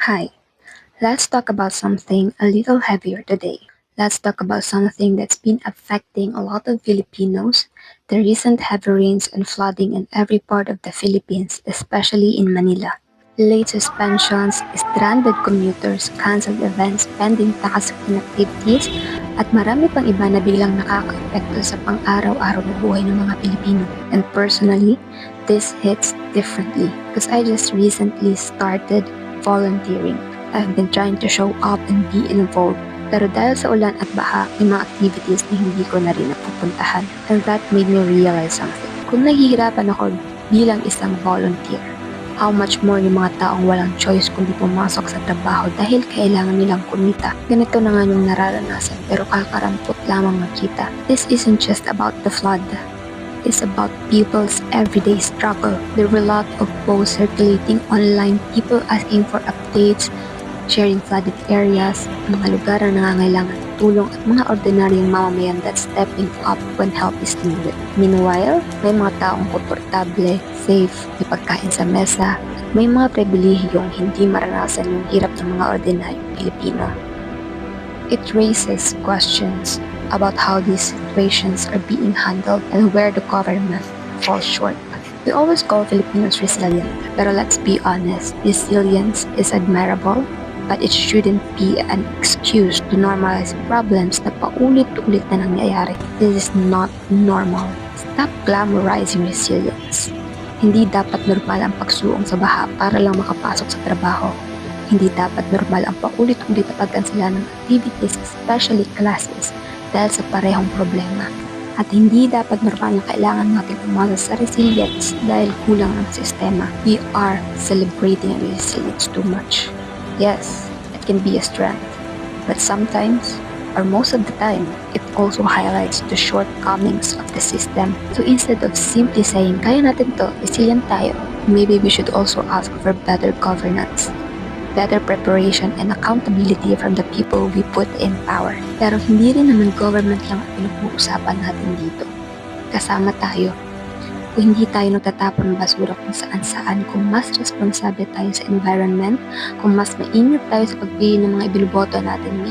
Hi, let's talk about something a little heavier today. Let's talk about something that's been affecting a lot of Filipinos, the recent heavy rains and flooding in every part of the Philippines, especially in Manila. Late suspensions, stranded commuters, cancelled events pending tax-free activities, at marami pang iba na biglang nakaka-epekto sa pang-araw-araw na buhay ng mga Pilipino. And personally, this hits differently because I just recently started volunteering. I've been trying to show up and be involved. Pero dahil sa ulan at baha, may mga activities na hindi ko na rin napupuntahan. And that made me realize something. Kung nahihirapan ako bilang isang volunteer, how much more yung mga taong walang choice kundi pumasok sa trabaho dahil kailangan nilang kumita. Ganito na nga yung nararanasan pero kakarampot lamang makita. This isn't just about the flood. It's about people's everyday struggle. There were a lot of posts circulating online, people asking for updates, sharing flooded areas, mga lugar na nangangailangan ng tulong at mga ordinaryong mamamayan that's stepping up when help is needed. Meanwhile, may mga taong komportable, safe, may pagkain sa mesa, at may mga pribilehiyong hindi maranasan yung hirap ng mga ordinaryong Pilipino. It raises questions about how these situations are being handled and where the government falls short. We always call Filipinos resilient, pero let's be honest, resilience is admirable, but it shouldn't be an excuse to normalize problems na paulit-ulit na nangyayari. This is not normal. Stop glamorizing resilience. Hindi dapat normal ang pagsuong sa baha para lang makapasok sa trabaho. Hindi dapat normal ang paulit-ulit na pagkansela ng activities, especially classes, dahil sa parehong problema. At hindi dapat normal na kailangan natin umasa sa resilience dahil kulang ang sistema. We are celebrating resilience too much. Yes, it can be a strength, but sometimes, or most of the time, it also highlights the shortcomings of the system. So instead of simply saying, kaya natin to, resilient tayo, maybe we should also ask for better governance, better preparation and accountability from the people we put in power. Pero hindi rin naman government lang ang pinag-uusapan natin dito. Kasama tayo. Kung hindi tayo nagtatapon ng basura kung saan-saan, kung mas responsable tayo sa environment, kung mas mainit tayo sa pagpili ng mga ibinuboto natin,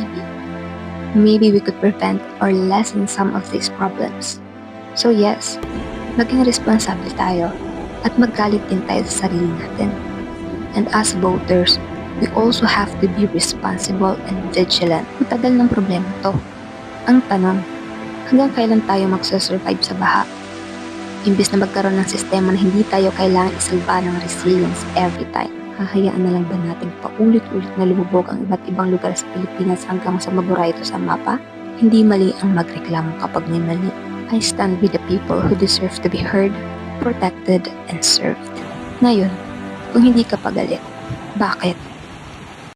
maybe we could prevent or lessen some of these problems. So yes, maging responsable tayo at maggalit din tayo sa sarili natin. And as voters, we also have to be responsible and vigilant. Matagal ng problema to. Ang tanong, hanggang kailan tayo magsasurvive sa baha? Imbis na magkaroon ng sistema na hindi tayo kailangan isalba ng resilience every time. Hahayaan na lang ba natin paulit-ulit na lumubog ang iba't ibang lugar sa Pilipinas hanggang sa mabura ito sa mapa? Hindi mali ang magreklamo kapag may mali. I stand with the people who deserve to be heard, protected, and served. Ngayon, kung hindi ka pagalit, bakit?